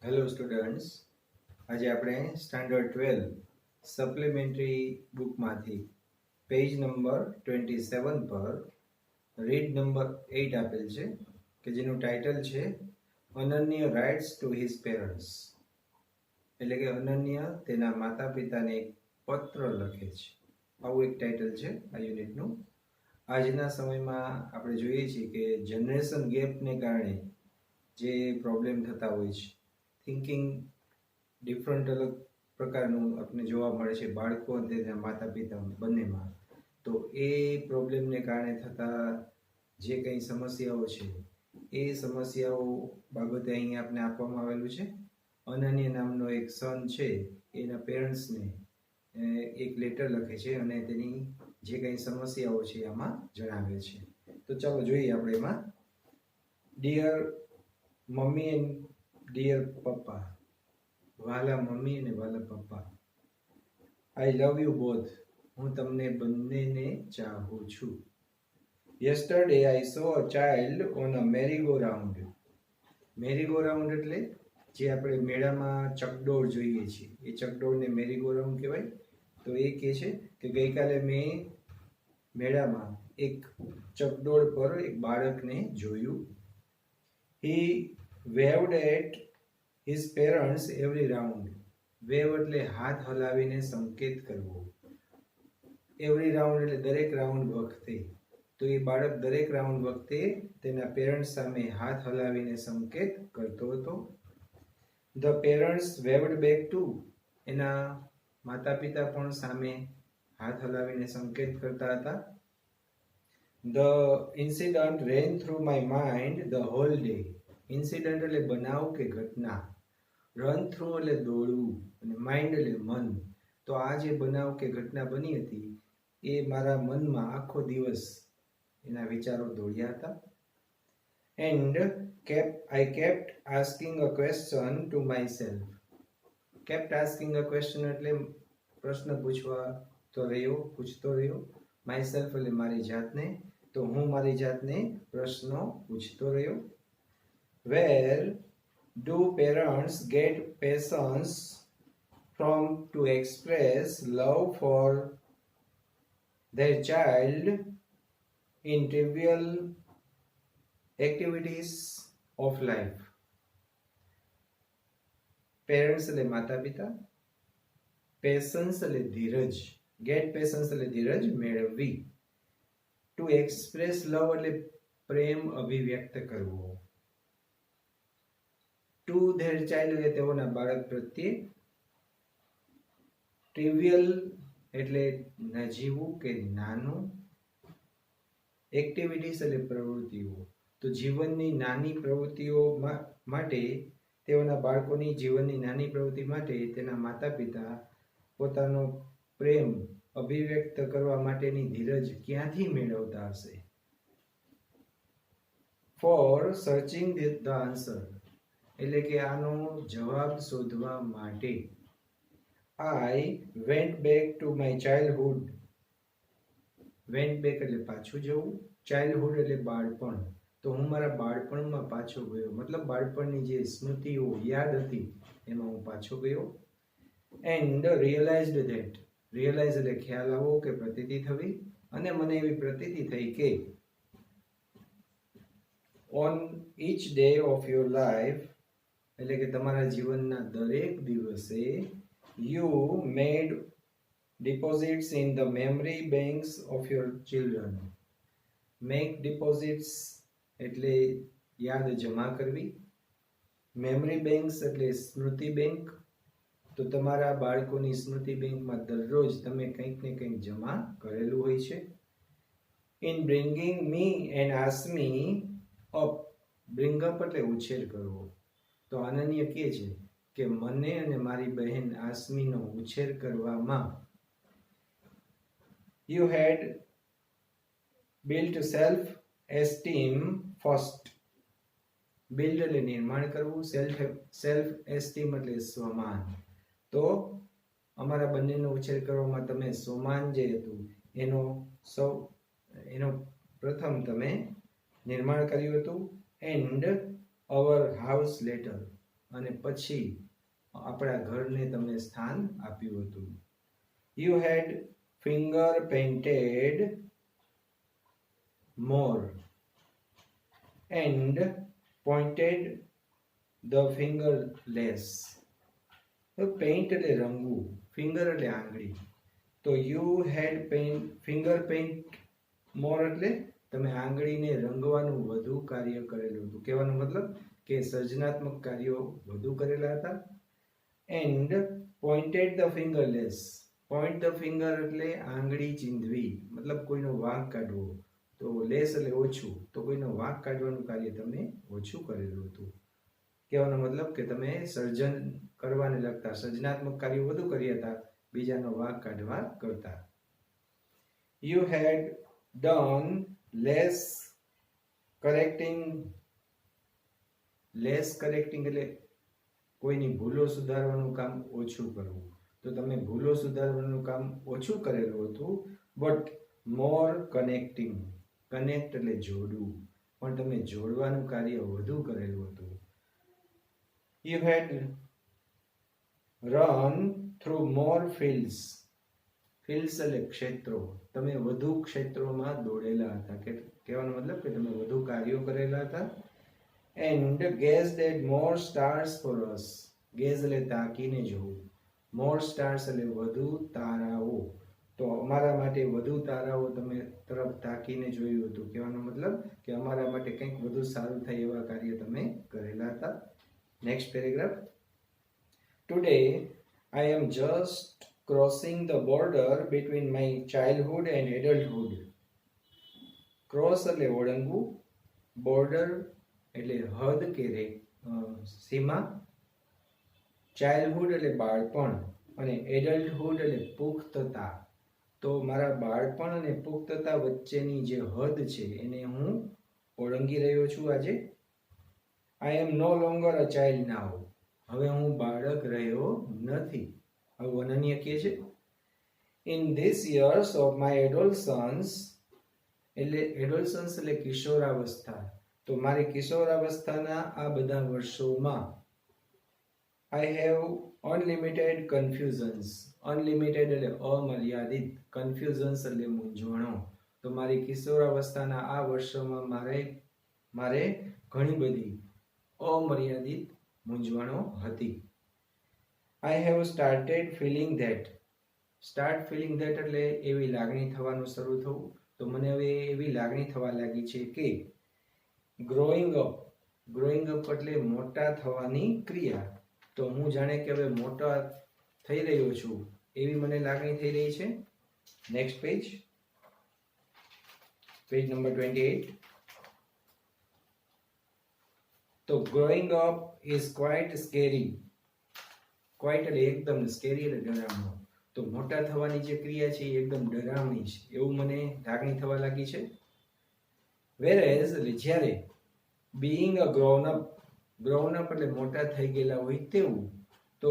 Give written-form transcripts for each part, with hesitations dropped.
Hello students, આજે આપણે standard 12 supplementary બુકમાંથી page number 27 પર રીડ નંબર 8 આપેલ છે કે જેનું ટાઇટલ છે અનન્ય રાઇટ્સ ટુ હિઝ પેરેન્ટ્સ, એટલે કે અનન્ય તેના માતા પિતાને એક પત્ર લખે છે. આવું એક ટાઇટલ છે આ યુનિટનું. આજના સમયમાં આપણે જોઈએ છીએ કે જનરેશન ગેપને કારણે જે પ્રોબ્લેમ થતા હોય છે, થિંકિંગ ડિફરન્ટ અલગ પ્રકારનું આપણને જોવા મળે છે બાળકો અને તેના માતા પિતા બંનેમાં. તો એ પ્રોબ્લેમને કારણે થતા જે કંઈ સમસ્યાઓ છે એ સમસ્યાઓ બાબતે અહીં આપણે આપવામાં આવેલું છે. અનન્ય નામનો એક સન છે, એના પેરેન્ટ્સને એક લેટર લખે છે અને તેની જે કંઈ સમસ્યાઓ છે આમાં જણાવે છે. તો ચાલો જોઈએ આપણે એમાં. ડિયર મમ્મી એન્ડ ડિયર પપ્પા, વાલા મમ્મી અને વાલા પપ્પા, આઈ લવ યુ બોથ, હું તમને બંનેને ચાહું છું. Yesterday I so a child on a મેરીગો round. મેરીગો round એટલે જે આપણે મેળામાં ચકડોળ જોઈએ છીએ, એ ચકડોળને મેરીગો રાઉન્ડ કહેવાય. તો એ કહે છે કે ગઈકાલે મેં મેળામાં એક ચકડોળ પર એક બાળકને જોયું. He waved at his parents every round. Wave એટલે હાથ હલાવીને સંકેત કરવો. એવરી રાઉન્ડ એટલે દરેક રાઉન્ડ વખતે. તો એ બાળક દરેક રાઉન્ડ વખતે તેના પેરેન્ટ્સ સામે હાથ હલાવીને સંકેત કરતો હતો. The parents વેવડ back to. એના માતા પિતા પણ સામે હાથ હલાવીને સંકેત કરતા હતા. The incident rain through my mind the hall day. Incident એટલે બનાવ કે ઘટના, રન થ્રુ એટલે દોડવું, અને માઇન્ડ એટલે મન. તો આ જે બનાવ કે ઘટના બની હતી એ મારા મનમાં આખો દિવસ એના વિચારો દોડ્યા હતા. And I kept asking a question to myself. Kept asking a question એટલે પ્રશ્ન પૂછતો રહ્યો. Myself એટલે મારી જાતને. તો હું મારી જાતને પ્રશ્નો પૂછતો રહ્યો. Where do parents get patience from to express love for their child in trivial activities of life? Parents એટલે માતા પિતા, પેશન્સ એટલે ધીરજ, ગેટ પેશન્સ એટલે ધીરજ મેળવવી, ટુ એક્સપ્રેસ લવ એટલે પ્રેમ અભિવ્યક્ત કરવો, ટુ ધેર ચાઇલ્ડ એટલે તેઓના બાળક પ્રત્યે, ટ્રિવિયલ એટલે નજીવું કે નાનું, એક્ટિવિટીઝ એટલે પ્રવૃત્તિઓ. તો જીવનની નાની પ્રવૃત્તિઓ માટે તેઓના બાળકોની જીવનની નાની પ્રવૃત્તિ માટે તેના માતા પિતા પોતાનો પ્રેમ અભિવ્યક્ત કરવા માટેની ધીરજ ક્યાંથી મેળવતા હશે? ફોર સર્ચિંગ ધ આન્સર એટલે કે આનો જવાબ શોધવા માટે. I went back to my childhood. Went back એટલે પાછું જવું, ચાઇલ્ડહુડ એટલે બાળપણ. તો હું મારા બાળપણમાં પાછો ગયો, મતલબ બાળપણની જે સ્મૃતિઓ યાદ હતી એમાં હું પાછો ગયો. And realised that. રિયલાઇઝ એટલે ખ્યાલ આવવો કે પ્રતીતિ થવી, અને મને એવી પ્રતીતિ થઈ કે on each day of your life એટલે કે તમારા જીવનના દરેક દિવસે you made deposits in the memory banks of your children. Make deposits એટલે યાદ જમા કરવી, મેમરી બેંક્સ એટલે સ્મૃતિ બેંક. તો તમારા બાળકોની સ્મૃતિ બેંકમાં દરરોજ તમે કંઈક ને કંઈક જમા કરેલું હોય છે. In bringing me and Asmi up. Bring up એટલે ઉછેર કરવો. તો અનન્ય કહે છે કે મને અને મારી બહેન આસ્મીનો ઉછેર કરવામાં you had built self esteem first. Build એટલે નિર્માણ કરવું, સેલ્ફ એસ્ટીમ એટલે સ્વમાન. તો અમારા બંનેનો ઉછેર કરવામાં તમે સ્વમાન જે હતું એનો પ્રથમ તમે નિર્માણ કર્યું હતું. And our house letter. અને પછી આપણા ઘરને તમે સ્થાન આપ્યું હતું. You had finger painted more and pointed the finger less. Paint એટલે રંગવું, ફિંગર એટલે આંગળી. તો યુ હેડ ફિંગર પેઇન્ટ મોર એટલે તમે આંગળીને રંગવાનું વધુ કાર્ય કરેલું હતું. કહેવાનો મતલબ કે સર્જનાત્મક કાર્યો વધુ કરેલા હતા. And pointed the finger less. Point the finger એટલે આંગળી ચીંધવી, મતલબ કોઈનો વાંક કાઢવો. તો લેસ એટલે ઓછું, તો કોઈનો વાંક કાઢવાનું કાર્ય તમે ઓછું કરેલું હતું. કહેવાનો મતલબ કે તમે સર્જન કરવાને લગતા સર્જનાત્મક કાર્યો વધુ કર્યા હતા, બીજાનો વાંક કાઢવા કરતા. You had done less correcting. Less correcting એટલે કોઈની ભૂલો સુધારવાનું કામ ઓછું કરવું. તો તમે ભૂલો સુધારવાનું કામ ઓછું કરેલું હતું, બટ મોર કનેક્ટિંગ. કનેક્ટ એટલે જોડવું, પણ તમે જોડવાનું કાર્ય વધુ કરેલું હતું. You had run through more fields. Fields એટલે ક્ષેત્રો. તમે વધુ ક્ષેત્રોમાં દોડેલા હતા, કે કહેવાનો મતલબ કે તમે વધુ કાર્યો કરેલા હતા. And gazed at more stars for us. Gaze એટલે તાકીને જોવું, મોર સ્ટાર્સ એટલે વધુ તારાઓ. તો અમારા માટે વધુ તારાઓ તમે તરફ તાકીને જોયું હતું. કહેવાનો મતલબ કે અમારા માટે કંઈક વધુ સારું થાય એવા કાર્ય તમે કરેલા હતા. Next paragraph. Today I am just crossing the border between my childhood and adulthood. Cross એટલે ઓળંગવું, બોર્ડર એટલે હદ કે સીમા, ચાઇલ્ડહુડ એટલે બાળપણ, અને એડલ્ટહુડ એટલે પુખ્તતા. તો મારા બાળપણ અને પુખ્તતા વચ્ચેની જે હદ છે એને હું ઓળંગી રહ્યો છું આજે. I am no longer a child now. હવે હું બાળક રહ્યો નથી. આવું અનન્ય કહે છે. In this years of my adolescence. એટલે એડોલસન્સ એટલે કિશોરાવસ્થા. તો મારી કિશોરાવસ્થાના આ બધા વર્ષોમાં I have unlimited confusions. Unlimited એટલે અમર્યાદિત, કન્ફ્યુઝન્સ એટલે મૂંઝવણો. તો મારી કિશોરાવસ્થાના આ વર્ષોમાં મારે ઘણી બધી અમર્યાદિત મૂંઝવણો હતી. આઈ have started feeling that. Start feeling that એટલે એવી લાગણી થવાનું શરૂ થવું. તો મને હવે એવી લાગણી થવા લાગી છે કે ગ્રોઈંગ અપ. ગ્રોઈંગ અપ એટલે મોટા થવાની ક્રિયા. તો હું જાણે કે હવે મોટા થઈ રહ્યો છું એવી મને લાગણી થઈ રહી છે. Next page, page number 28. તો growing up is quite scary. Quite એટલે એકદમ, સ્કેરી એટલે ડરામણો. તો મોટા થવાની જે ક્રિયા છે એ એકદમ ડરામણી છે એવું મને લાગણી થવા લાગી છે. વેરેઝ એટલે જ્યારે, બીઈંગ અ ગ્રોન અપ. ગ્રોન અપ એટલે મોટા થઈ ગયેલા હોય તેવું. તો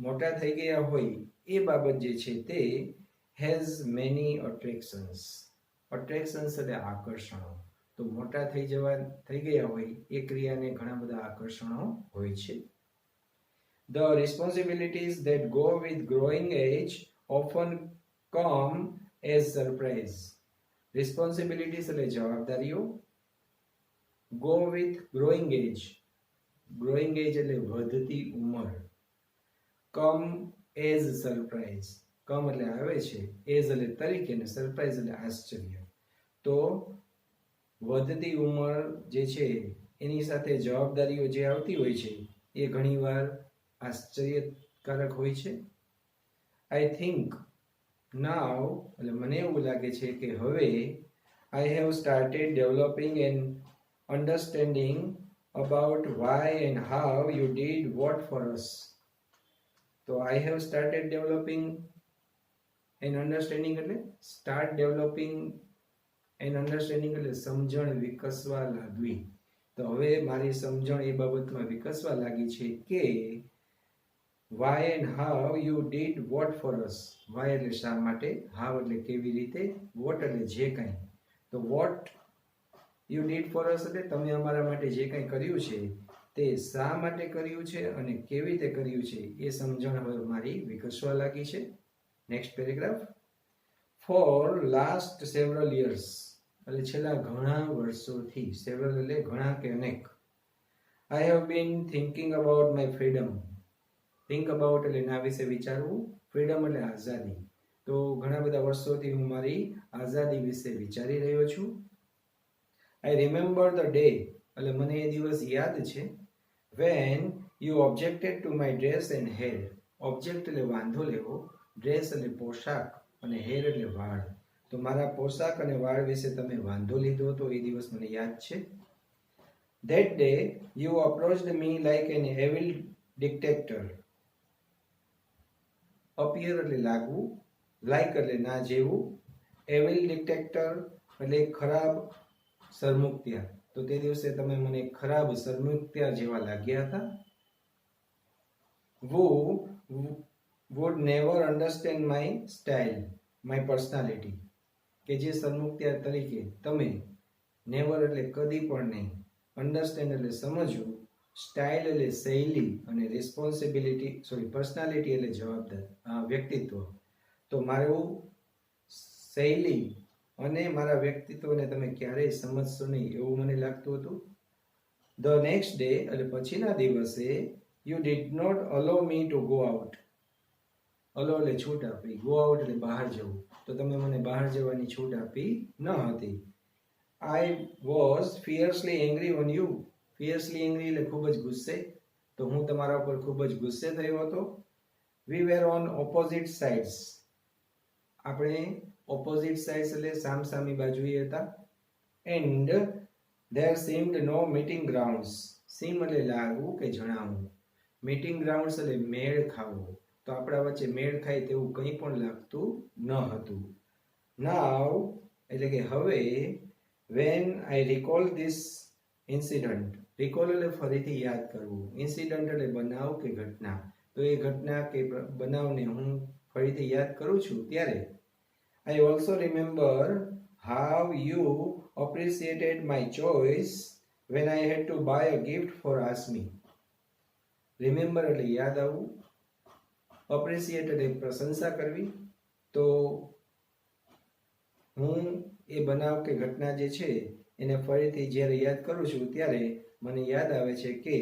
મોટા થઈ ગયા હોય એ બાબત જે છે તે હેઝ મેની અટ્રેક્શન્સ. અટ્રેક્શન્સ એટલે આકર્ષણો. તો મોટા થઈ ગયા હોય એ ક્રિયાને ઘણા બધા આકર્ષણો હોય છે. The responsibilities that go with growing age often come as surprise. Responsibilities એટલે જવાબદારીઓ. Go with growing age. Growing age એટલે વધતી ઉંમર. Come as surprise. Come એટલે આવે છે, as એટલે તરીકે, અને સરપ્રાઈઝ એટલે આશ્ચર્ય. તો વધતી ઉંમર જે છે એની સાથે જવાબદારીઓ જે આવતી હોય છે એ ઘણીવાર આશ્ચર્યકારક હોય છે. આઈ થિંક નાવ એટલે મને એવું લાગે છે કે હવે I have started developing an understanding about why and how you did what for us. તો I have started developing an understanding એટલે સ્ટાર્ટ ડેવલપિંગ એન અન્ડરસ્ટેન્ડિંગ એટલે સમજણ વિકસવા લાગવી. તો હવે મારી સમજણ એ બાબતમાં વિકસવા લાગી છે કે why and how you did what for us. why એટલે શા માટે, how એટલે કેવી રીતે, what એટલે જે કંઈ. તો what you did for us એટલે તમે અમારા માટે જે કંઈ કર્યું છે તે શા માટે કર્યું છે અને કેવી રીતે કર્યું છે એ સમજણ હવે મારી વિકસવા લાગી છે. Next paragraph. For last several years, એટલે છેલ્લા ઘણા વર્ષોથી, સેવરલ એટલે ઘણા કે અનેક, I have been thinking about my freedom. Think about એટલે ના વિશે વિચારવું, ફ્રીડમ એટલે આઝાદી. તો ઘણા બધા વર્ષોથી હું મારી આઝાદી વિશે વિચારી રહ્યો છું. આઈ રિમેમ્બર ધ ડે, એટલે મને એ દિવસ યાદ છે, when you objected to my dress and hair. Object એટલે વાંધો લેવો, ડ્રેસ એટલે પોશાક અને હેર એટલે વાળ. તો મારા પોશાક અને વાળ વિશે તમે વાંધો લીધો હતો, એ દિવસ મને યાદ છે. That day you approached me like an evil dictator. Appear એટલે લાગવું, like એટલે ના જેવું, evil dictator એટલે ખરાબ સરમુખત્યાર. તો તે દિવસે તમે મને ખરાબ સરમુખત્યાર જેવા લાગ્યા હતા. Who would never understand my style, my personality. કે જે સરમુખત્યાર તરીકે તમે, નેવર એટલે કદી પણ નહીં, અન્ડરસ્ટેન્ડ એટલે સમજવું, સ્ટાઇલ એટલે શૈલી અને પર્સનાલિટી એટલે જવાબદાર, વ્યક્તિત્વ. તો મારું શૈલી અને મારા વ્યક્તિત્વને તમે ક્યારેય સમજશો નહીં એવું મને લાગતું હતું. ધ નેક્સ્ટ ડે એટલે પછીના દિવસે you did not allow me to go out. Allow એટલે છૂટ આપી, ગો આઉટ એટલે બહાર જવું. તો તમે મને બહાર જવાની છૂટ આપી ન હતી. I was fiercely angry on you. Fiercely angry એટલે ખૂબ જ ગુસ્સે. તો હું તમારા ઉપર ખૂબ જ ગુસ્સે થયો હતો. We were on opposite sides. આપણે opposite sides એટલે સામસામી બાજુએ હતા. And there seemed no meeting grounds. seem એટલે લાગવું કે જણાવવું. meeting grounds એટલે મેળ ખાવો. તો આપણા વચ્ચે મેળ ખાય તેવું કંઈ પણ લાગતું ન હતું. Now એટલે કે હવે, when I recall this incident, recall એટલે ફરીથી યાદ કરવું, incident એટલે બનાવ કે ઘટના. તો એ ઘટના કે બનાવને હું ફરીથી યાદ કરું છું ત્યારે I also remember how you appreciated my choice when I had to buy a gift for Asmi. Remember એટલે યાદ આવવું, appreciate એટલે પ્રશંસા કરવી. તો હું એ બનાવ કે ઘટના જે છે એને ફરીથી જ્યારે યાદ કરું છું ત્યારે મને યાદ આવે છે કે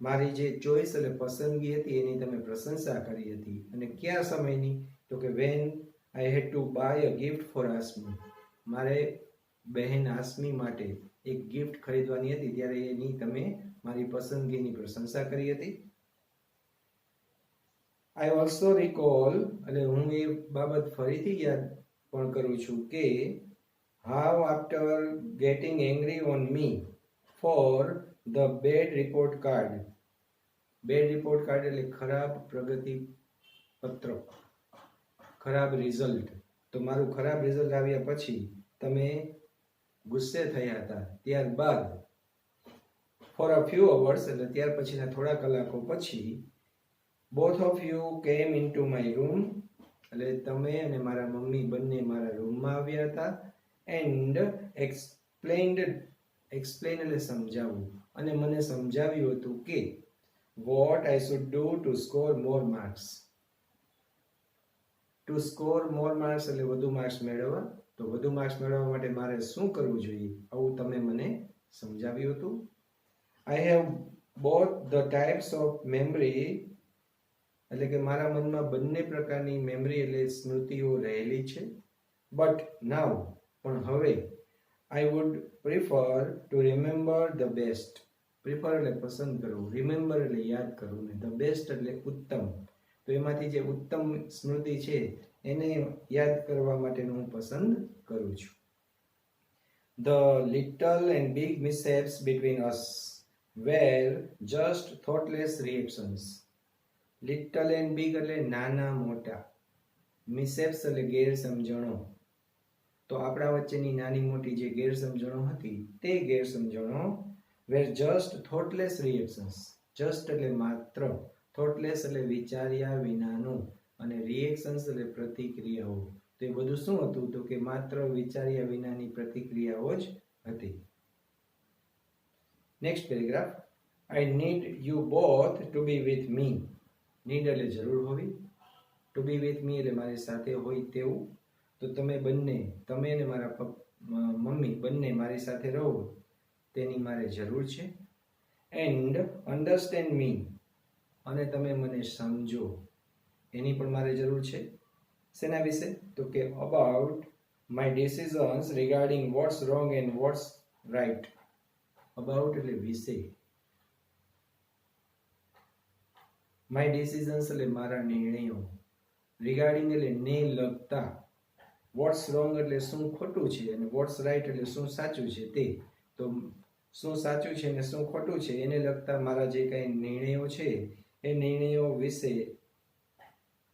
મારી જે ચોઈસ એટલે પસંદગી હતી એની તમે પ્રશંસા કરી હતી. અને કયા સમયની? તો કે when I had to buy a gift for Asmi. મારે બહેન આસમી માટે એક ગિફ્ટ ખરીદવાની હતી ત્યારે એની તમે મારી પસંદગીની પ્રશંસા કરી હતી. આઈ ઓલ્સો રિકોલ એટલે હું એ બાબત ફરીથી યાદ પણ કરું છું કે how after getting angry on me for the bad report card. bad report card એટલે ખરાબ પ્રગતિ પત્રક, ખરાબ રિઝલ્ટ. તો મારું ખરાબ રિઝલ્ટ આવ્યા પછી તમે ગુસ્સે થયા હતા. ત્યારબાદ for a few hours એટલે ત્યાર પછીના થોડા કલાકો પછી both of you came into my room એટલે તમે અને મારા મમ્મી બંને મારા રૂમમાં આવ્યા હતા. એન્ડ explain એટલે સમજાવવું, અને મને સમજાવ્યું હતું કે what I should do to score more marks. to score more marks એટલે વધુ માર્ક્સ મેળવવા. તો વધુ માર્ક્સ મેળવવા માટે મારે શું કરવું જોઈએ આવું તમે મને સમજાવ્યું હતું. I have both the types of memory એટલે કે મારા મનમાં બંને પ્રકારની મેમરી એટલે સ્મૃતિઓ રહેલી છે. બટ નાઉ પણ હવે I would prefer to remember the best. Prefer એટલે પસંદ કરવું, રિમેમ્બર એટલે યાદ કરવું, ને ધ બેસ્ટ એટલે ઉત્તમ. તો એમાંથી જે ઉત્તમ સ્મૃતિ છે એને યાદ કરવા માટેનું હું પસંદ કરું છું. The little and big mishaps between us were just thoughtless reactions. Little and big એટલે નાના મોટા, મિસેપ્સ એટલે ગેરસમજણો. તો આપણા વચ્ચેની નાની મોટી જે ગેરસમજણો હતી તે ગેરસમજણો વેર જસ્ટ થોટલેસ રિએક્શન્સ. જસ્ટ એટલે માત્ર, થોટલેસ એટલે વિચાર્યા વિનાનું, અને રિએક્શન્સ એટલે પ્રતિક્રિયાઓ. તો એ બધું શું હતું? તો કે માત્ર વિચાર્યા વિનાની પ્રતિક્રિયાઓ જ હતી. Next paragraph, I need you both to be with me. Need એટલે જરૂર હોવી, ટુ બી વિથ મી એટલે મારી સાથે હોય તેવું. તો તમે બંને, તમે અને મારા મમ્મી બંને મારી સાથે રહો તેની મારે જરૂર છે. એન્ડ અન્ડરસ્ટેન્ડ મી, અને તમે મને સમજો એની પણ મારે જરૂર છે. શેના વિશે? તો કે about my decisions regarding what's wrong and what's right. About એટલે વિશે, માય ડિસિઝન્સ એટલે મારા નિર્ણયો, રિગાર્ડિંગ એટલે ને લગતા, વોટ્સ રોંગ એટલે શું ખોટું છે, અને વોટ્સ રાઈટ એટલે શું સાચું છે તે. તો શું સાચું છે અને શું ખોટું છે એને લગતા મારા જે કંઈ નિર્ણયો છે એ નિર્ણયો વિશે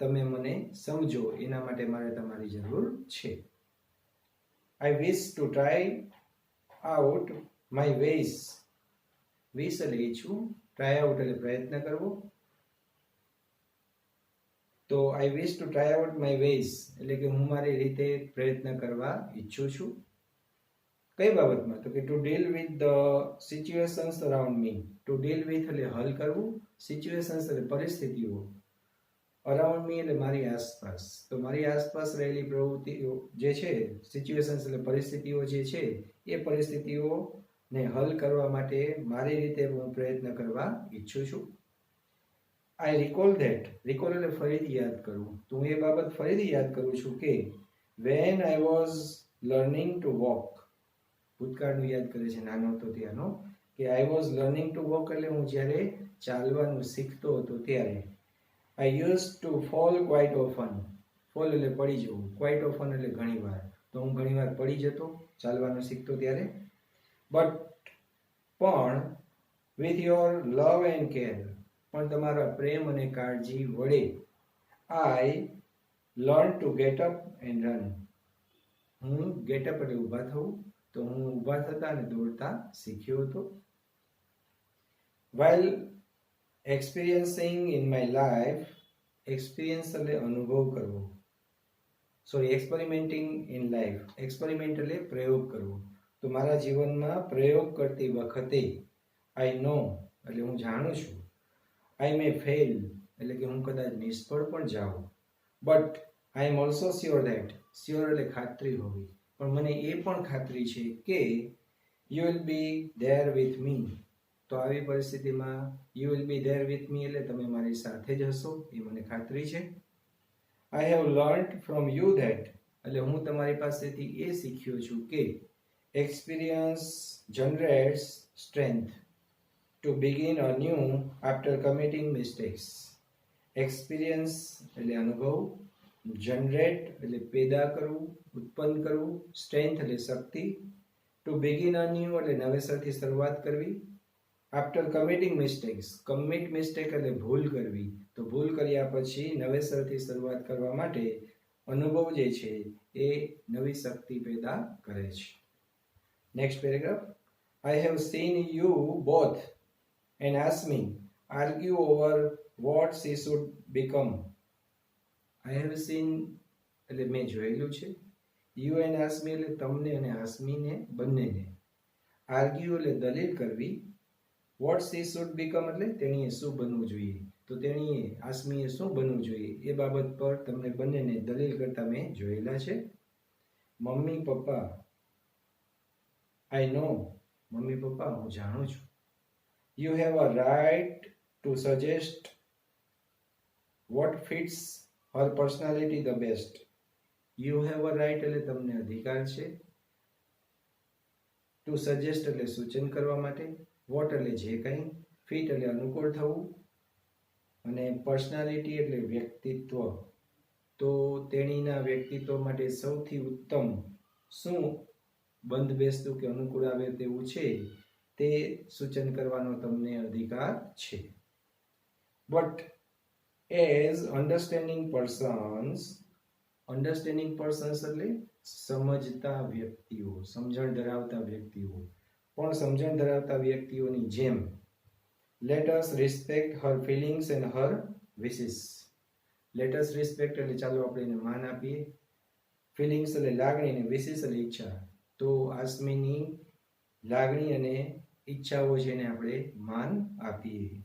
તમે મને સમજો, એના માટે મારે તમારી જરૂર છે. I wish to try out my ways. Wish એટલે ઈચ્છું, ટ્રાય આઉટ એટલે પ્રયત્ન કરવો. તો I wish to try out my ways એટલે કે હું મારી રીતે પ્રયત્ન કરવા ઈચ્છું છું. કઈ બાબતમાં? તો કે to deal with the situations around me. To deal with એટલે હલ કરવું, સિચ્યુએશન્સ એટલે પરિસ્થિતિઓ, અરાઉન્ડ મી એટલે મારી આસપાસ. તો મારી આસપાસ રહેલી પ્રવૃત્તિઓ જે છે, સિચ્યુએશન્સ એટલે પરિસ્થિતિઓ જે છે, એ પરિસ્થિતિઓને હલ કરવા માટે મારી રીતે હું પ્રયત્ન કરવા ઈચ્છું છું. આઈ રિકોલ ધેટ, રિકોલ એટલે ફરીથી યાદ કરવું. તો હું એ બાબત ફરીથી યાદ કરું છું કે when I was learning to walk, ભૂતકાળનું યાદ કરે છે, નાનો હતો ત્યાંનો, કે I was learning to walk એટલે હું જ્યારે ચાલવાનું શીખતો હતો ત્યારે. I use to fall quite often, fall એટલે પડી જવું, ક્વાઇટ ઓફન એટલે ઘણીવાર. તો હું ઘણીવાર પડી જતો ચાલવાનું શીખતો ત્યારે. બટ પણ with your love and care, પણ તમારા પ્રેમ અને કાળજી વડે I learn to get up and run, હું ગેટ અપ એટલે ઊભા થવું, તો હું ઊભા થતા અને દોડતા શીખ્યો હતો. while experiencing in my life, experience એટલે અનુભવ કરવો, sorry experimenting in life, experiment એટલે પ્રયોગ કરવો. તો મારા જીવનમાં પ્રયોગ કરતી વખતે I know એટલે હું જાણું છું, I may fail એટલે કે હું કદાચ નિષ્ફળ પણ જાઉં, but I am also sure that, sure એટલે ખાતરી હોવી, પણ મને એ પણ ખાતરી છે કે you will be there with me. તો આવી પરિસ્થિતિમાં you will be there with me એટલે તમે મારી સાથે જ હશો એ મને ખાતરી છે. I have learned from you that એટલે હું તમારી પાસેથી એ શીખ્યો છું કે experience generates strength to begin anew after committing mistakes. experience એટલે અનુભવ, generate એટલે પેદા કરવું, ઉત્પન્ન કરવું, strength એટલે શક્તિ, to begin anew એટલે નવેસરથી શરૂઆત કરવી, after committing mistakes, commit mistake એટલે ભૂલ કરવી, તો ભૂલ કર્યા પછી નવેસરથી શરૂઆત કરવા માટે અનુભવ જે છે એ નવી શક્તિ પેદા કરે છે. Next paragraph, I have seen you both and asked me argue over what she should become. I have seen એટલે મેં જોયેલું છે, you and ask me એટલે તમને અને આસમીને બંનેને, argue એટલે દલીલ કરવી, what she should become એટલે તેણીએ શું બનવું જોઈએ, તો તેણીએ આસમીએ શું બનવું જોઈએ એ બાબત પર તમને બંનેને દલીલ કરતા મેં જોયેલા છે. Mummy papa, I know mummy papa હું જાણું છું. You have a right to suggest what fits her personality the best. You have a right એટલે તમને અધિકાર છે, to suggest એટલે સૂચન કરવા માટે, what એટલે જે કંઈ, fit એટલે અનુકૂળ થવું, અને પર્સનાલિટી એટલે વ્યક્તિત્વ, તો તેણીના વ્યક્તિત્વ માટે સૌથી ઉત્તમ શું બંધ બેસતું કે અનુકૂળ આવે તેવું છે તે સૂચન કરવાનો તમને અધિકાર છે. But as understanding persons, understanding persons એટલે સમજતા વ્યક્તિઓ, સમજણ ધરાવતા વ્યક્તિઓ, પણ સમજણ ધરાવતા વ્યક્તિઓની જેમ let us respect her feelings and her wishes. let us respect એટલે ચાલો આપણે એને માન આપીએ, feelings એટલે લાગણી અને wishes એટલે ઈચ્છા, તો આસમીની લાગણી અને ઈચ્છાઓ છે એને આપણે માન આપીએ.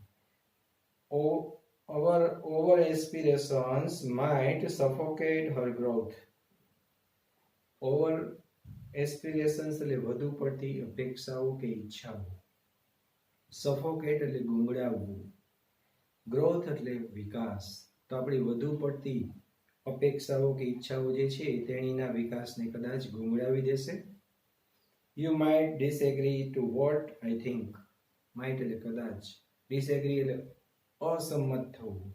Our over aspirations might suffocate her growth. Over aspirations એટલે વધુ પડતી અપેક્ષાઓ કે ઈચ્છાઓ. Suffocate એટલે ગુંગળાવવું. ગ્રોથ એટલે વિકાસ. તો આપણી વધુ પડતી અપેક્ષાઓ કે ઈચ્છાઓ જે છે તેણીના વિકાસને કદાચ ગુંગળાવી દેશે. You might disagree to what I think. Might એટલે કદાચ. Disagree એટલે અસંમત થવું.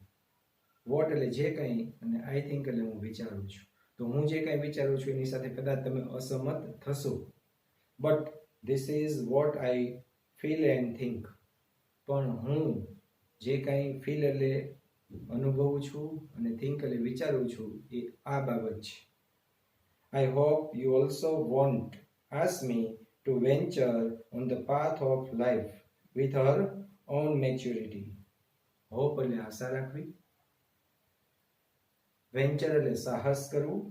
What એટલે જે કંઈ અને I think એટલે હું વિચારું છું. તો હું જે કંઈ વિચારું છું એની સાથે કદાચ તમે અસંમત થશો. But this is what I feel and think. પણ હું જે કંઈ ફીલ એટલે અનુભવું છું અને થિંક એટલે વિચારું છું એ આ બાબત છે. I hope you also won't ask me to venture on the path of life with her own maturity. Hope એટલે આશા રાખવી. વેન્ચર એટલે સાહસ કરવું.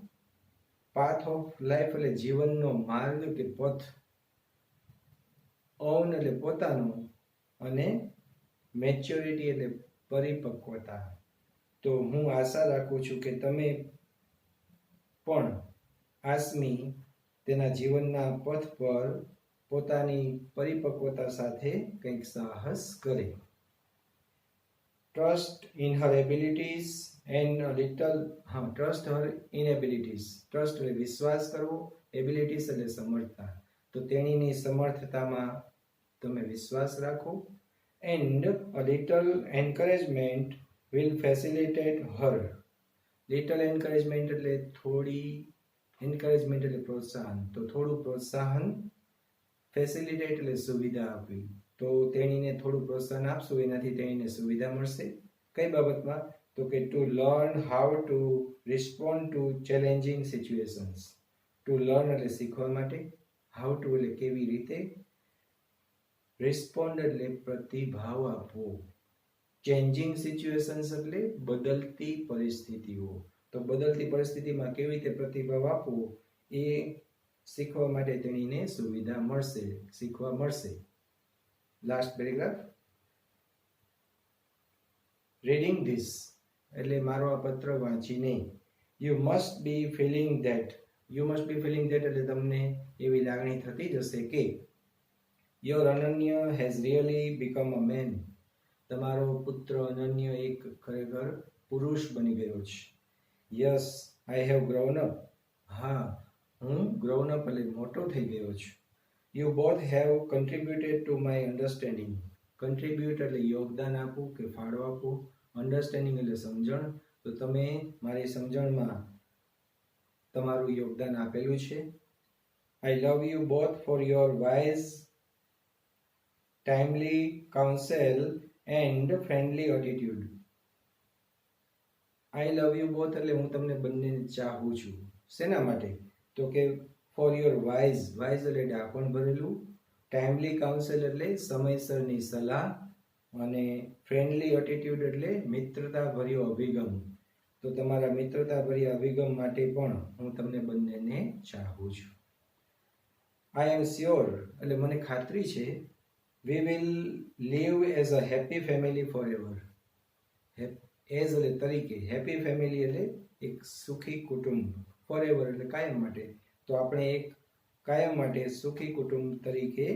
પાથ ઓફ લાઈફ એટલે જીવનનો માર્ગ કે પથ. ઓન એટલે પોતાનું અને મેચ્યોરિટી એટલે પરિપક્વતા. તો હું આશા રાખું છું કે તમે પણ આસમી તેના જીવનના પથ પર પોતાની પરિપક્વતા સાથે કંઈક સાહસ કરે. Trust in her abilities and a little trust her inabilities. Trust એટલે વિશ્વાસ કરવો, એબિલિટીઝ એટલે સમર્થતા. તો તેણીની સમર્થતામાં તમે વિશ્વાસ રાખો. And a little encouragement will facilitate her. Little encouragement એટલે થોડી, encouragement એટલે પ્રોત્સાહન. તો થોડું પ્રોત્સાહન, facilitate એટલે સુવિધા આપવી. તો તેણીને થોડું પ્રોત્સાહન આપશું એનાથી તેણીને સુવિધા મળશે. કઈ બાબતમાં? તો કે to learn how to respond two challenging situations. To learn એટલે શીખવા માટે, હાઉ ટુ એટલે કેવી રીતે, રિસ્પોન્ડ એટલે પ્રતિભાવ આપવો, ચેન્જિંગ સિચ્યુએશન્સ એટલે બદલતી પરિસ્થિતિઓ. તો બદલતી પરિસ્થિતિમાં કેવી રીતે પ્રતિભાવ આપવો એ શીખવા માટે તેણીને સુવિધા મળશે, શીખવા મળશે. Last paragraph. રીડિંગ ધીસ એટલે મારો આ પત્ર વાંચીને you must be feeling that. You must be feeling that એટલે તમને એવી લાગણી થતી જ હશે કે your Ananya has really become a man. તમારો પુત્ર અનન્ય એક ખરેખર પુરુષ બની ગયો છે. Yes I have grown up. હા, હું ગ્રોન અપ એટલે મોટો થઈ ગયો છું. You both have contributed to my understanding. Contribute એટલે યોગદાન આપવું કે ફાળો આપવું. અન્ડરસ્ટેન્ડિંગ એટલે સમજણ. તો તમે મારી સમજણમાં તમારું યોગદાન આપેલું છે. I love you both for your wise timely counsel and friendly attitude. I love you both એટલે હું તમને બંનેને ચાહું છું. શેના માટે? તો કે for your wise. wise એટલે ડાપણ ભરેલું. timely counsel એટલે સમયસરની સલાહ અને friendly attitude એટલે મિત્રતાભર્યો અભિગમ. તો તમારા મિત્રતાભર્યા અભિગમ માટે પણ હું તમને બંનેને ચાહું છું. I am sure એટલે મને ખાતરી છે we will live as a happy family forever. as એટલે તરીકે, happy family એટલે એક સુખી કુટુંબ, forever એટલે કાયમ માટે. તો આપણે એક કાયમ માટે સુખી કુટુંબ તરીકે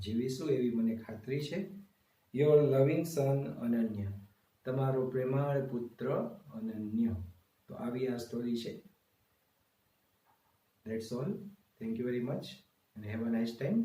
જીવીશું એવી મને ખાતરી છે. your loving son અનન્ય. તમારો પ્રેમાળ પુત્ર અનન્ય. તો આવી આ સ્ટોરી છે. That's all. Thank you very much and have a nice time.